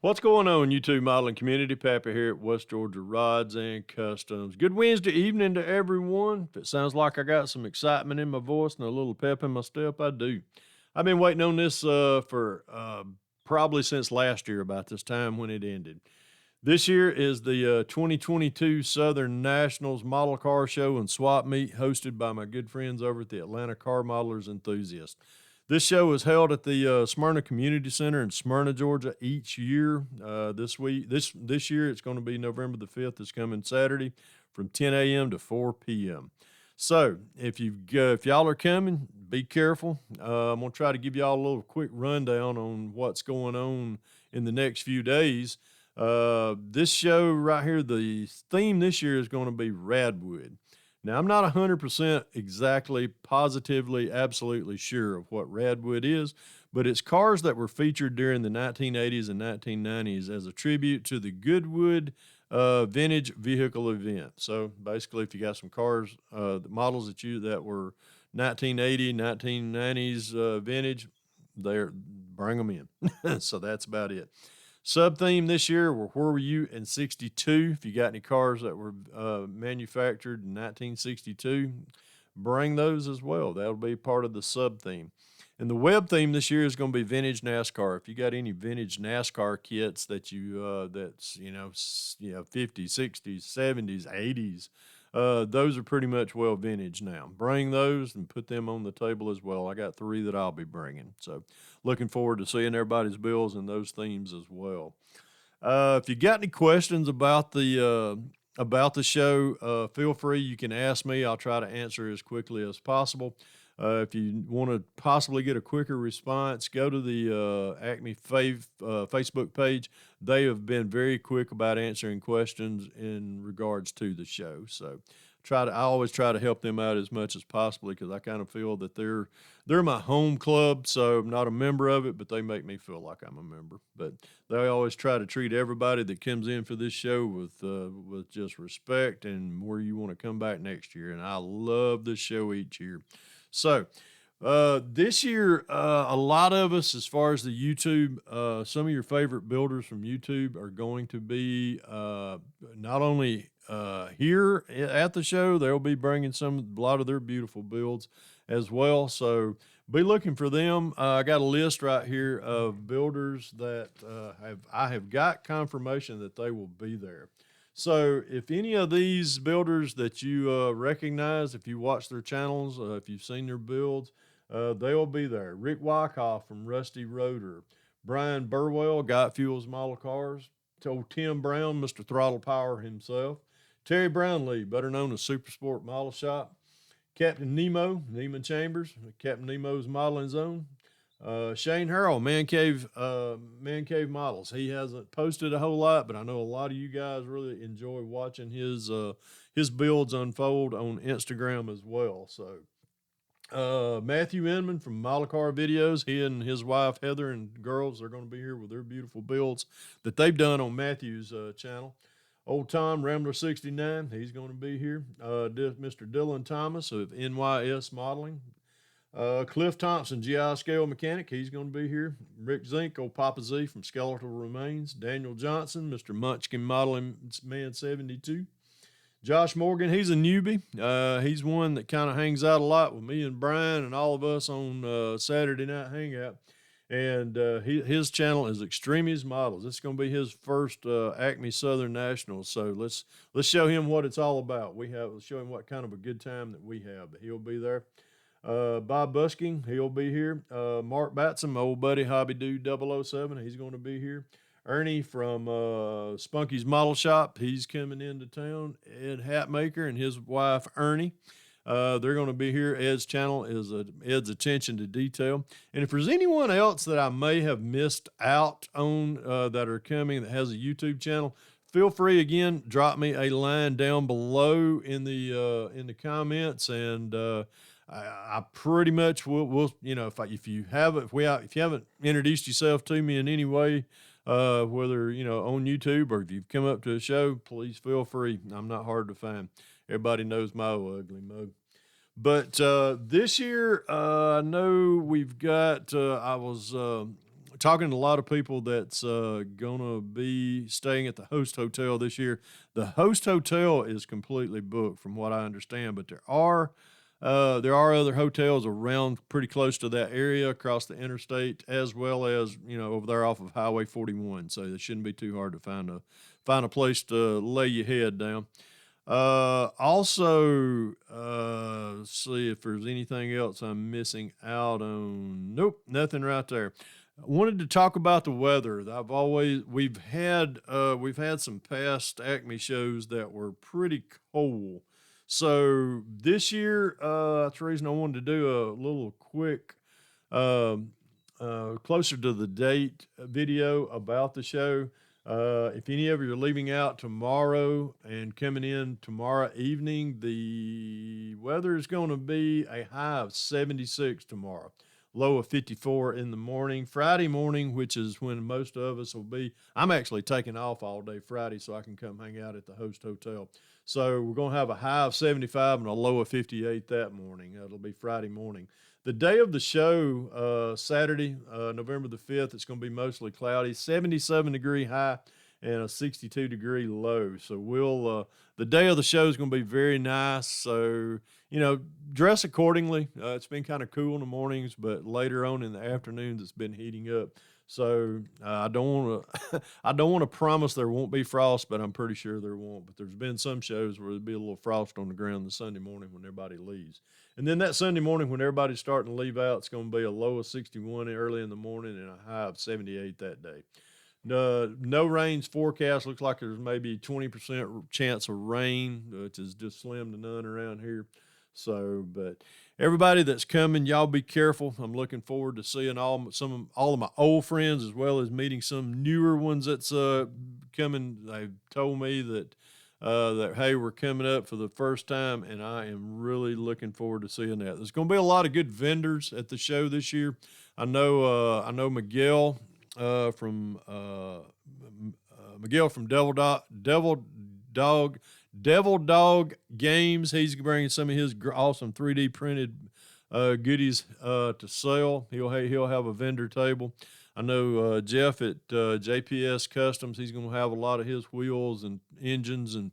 What's going on, YouTube modeling community? Pappy here at West Georgia Rods and Customs. Good Wednesday evening to everyone. If it sounds like I got some excitement in my voice and a little pep in my step, I do. I've been waiting on this for probably since last year about this time when it ended. This year is the 2022 Southern Nationals Model Car Show and Swap Meet hosted by my good friends over at the Atlanta Car Modelers Enthusiast. This show is held at the Smyrna Community Center in Smyrna, Georgia, each year. This year, it's going to be November the 5th. It's coming Saturday from 10 a.m. to 4 p.m. So if y'all are coming, be careful. I'm gonna try to give y'all a little quick rundown on what's going on in the next few days. This show right here, the theme this year is going to be Radwood. Now, I'm not 100% exactly, positively, absolutely sure of what Radwood is, but it's cars that were featured during the 1980s and 1990s as a tribute to the Goodwood vintage vehicle event. So basically, if you got some cars, the models that were 1980, 1990s vintage, bring them in. So that's about it. Sub theme this year were Where Were You in 62? If you got any cars that were manufactured in 1962, bring those as well. That'll be part of the sub theme. And the web theme this year is going to be vintage NASCAR. If you got any vintage NASCAR kits that that's 50s, 60s, 70s, 80s, those are pretty much well vintage now. Bring those and put them on the table as well. I got 3 that I'll be bringing. So looking forward to seeing everybody's bills and those themes as well. If you got any questions about the show, feel free. You can ask me. I'll try to answer as quickly as possible. If you want to possibly get a quicker response, go to the ACME Facebook page. They have been very quick about answering questions in regards to the show. So I always try to help them out as much as possible because I kind of feel that they're my home club. So I'm not a member of it, but they make me feel like I'm a member. But they always try to treat everybody that comes in for this show with just respect and where you want to come back next year. And I love this show each year. So this year, a lot of us, as far as the YouTube, some of your favorite builders from YouTube are going to be not only here at the show, they'll be bringing a lot of their beautiful builds as well. So be looking for them. I got a list right here of builders that I have got confirmation that they will be there. So if any of these builders that you recognize, if you watch their channels, if you've seen their builds, they'll be there. Rick Wyckoff from Rusty Rotor, Brian Burwell, Got Fuels Model Cars, old Tim Brown, Mr. Throttle Power himself, Terry Brownlee, better known as Super Sport Model Shop, Captain Nemo, Neiman Chambers, Captain Nemo's Modeling Zone, Shane Harrell, Man Cave Models. He hasn't posted a whole lot, but I know a lot of you guys really enjoy watching his builds unfold on Instagram as well. So Matthew Inman from Model Car Videos, he and his wife Heather and girls are going to be here with their beautiful builds that they've done on Matthew's channel. Old Tom Rambler 69, he's going to be here. Mr. Dylan Thomas of NYS Modeling. Cliff Thompson, GI Scale Mechanic, he's going to be here. Rick Zink, old Papa Z from Skeletal Remains. Daniel Johnson, Mr. Munchkin Modeling Man 72. Josh Morgan, he's a newbie. He's one that kind of hangs out a lot with me and Brian and all of us on Saturday Night Hangout. And his channel is Extremis Models. This is going to be his first ACME Southern Nationals. So let's show him what it's all about. Let's show him what kind of a good time that we have. But he'll be there. Bob Busking, he'll be here. Mark Batson, my old buddy Hobby Dude 007, he's going to be here. Ernie from Spunky's Model Shop, he's coming into town. Ed Hatmaker and his wife Ernie, they're going to be here. Ed's channel is Ed's Attention to Detail. And if there's anyone else that I may have missed out on that are coming that has a YouTube channel, feel free again, drop me a line down below in the comments, and I pretty much will if you haven't introduced yourself to me in any way, whether on YouTube or if you've come up to a show, please feel free. I'm not hard to find. Everybody knows my ugly mug. But this year, I know we've got. I was talking to a lot of people that's gonna be staying at the host hotel this year. The host hotel is completely booked, from what I understand, but there are other hotels around pretty close to that area across the interstate, as well as over there off of Highway 41. So it shouldn't be too hard to find a place to lay your head down. Also, let's see if there's anything else I'm missing out on. Nope, nothing right there. I wanted to talk about the weather. We've had some past Acme shows that were pretty cold. So this year, that's the reason I wanted to do a little quick, um, closer to the date video about the show. If any of you are leaving out tomorrow and coming in tomorrow evening, the weather is going to be a high of 76 tomorrow, low of 54 in the morning. Friday morning, which is when most of us will be, I'm actually taking off all day Friday so I can come hang out at the host hotel. So we're going to have a high of 75 and a low of 58 that morning. It'll be Friday morning. The day of the show, Saturday, November the 5th, it's going to be mostly cloudy, 77-degree high and a 62-degree low. So the day of the show is going to be very nice. So, dress accordingly. It's been kind of cool in the mornings, but later on in the afternoons, it's been heating up. So I don't want to I don't want to promise there won't be frost, but I'm pretty sure there won't. But there's been some shows where there'll be a little frost on the ground the Sunday morning when everybody leaves. And then that Sunday morning when everybody's starting to leave out, it's going to be a low of 61 early in the morning and a high of 78 that day. No rain's forecast. Looks like there's maybe 20% chance of rain, which is just slim to none around here. So, but everybody that's coming, y'all be careful. I'm looking forward to seeing all of my old friends, as well as meeting some newer ones that's coming. They've told me that hey, we're coming up for the first time, and I am really looking forward to seeing that. There's going to be a lot of good vendors at the show this year. I know Miguel from Devil Dog Games. He's bringing some of his awesome 3D printed goodies to sell. He'll have a vendor table. I know Jeff at JPS Customs. He's going to have a lot of his wheels and engines and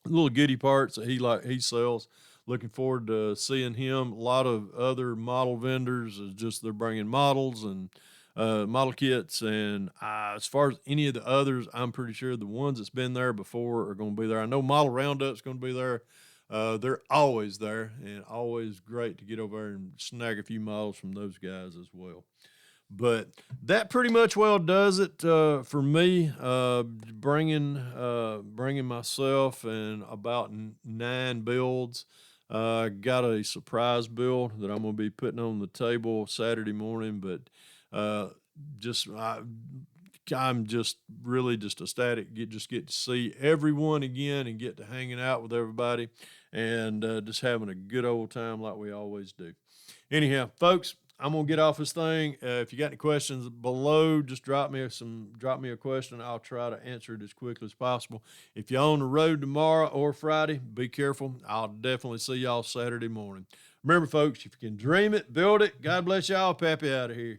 little goodie parts that he sells. Looking forward to seeing him. A lot of other model vendors, just they're bringing models and model kits. And as far as any of the others, I'm pretty sure the ones that's been there before are going to be there. I know Model Roundup's going to be there. They're always there, and always great to get over there and snag a few models from those guys as well. But that pretty much well does it for me. Bringing myself and about 9 builds. Got a surprise build that I'm going to be putting on the table Saturday morning, but uh, just I'm just really just ecstatic. Get to see everyone again and get to hanging out with everybody and just having a good old time like we always do. Anyhow, folks, I'm gonna get off this thing. If you got any questions below, just drop me a question. I'll try to answer it as quickly as possible. If you're on the road tomorrow or Friday, be careful. I'll definitely see y'all Saturday morning. Remember, folks, if you can dream it, build it. God bless y'all. Pappy out of here.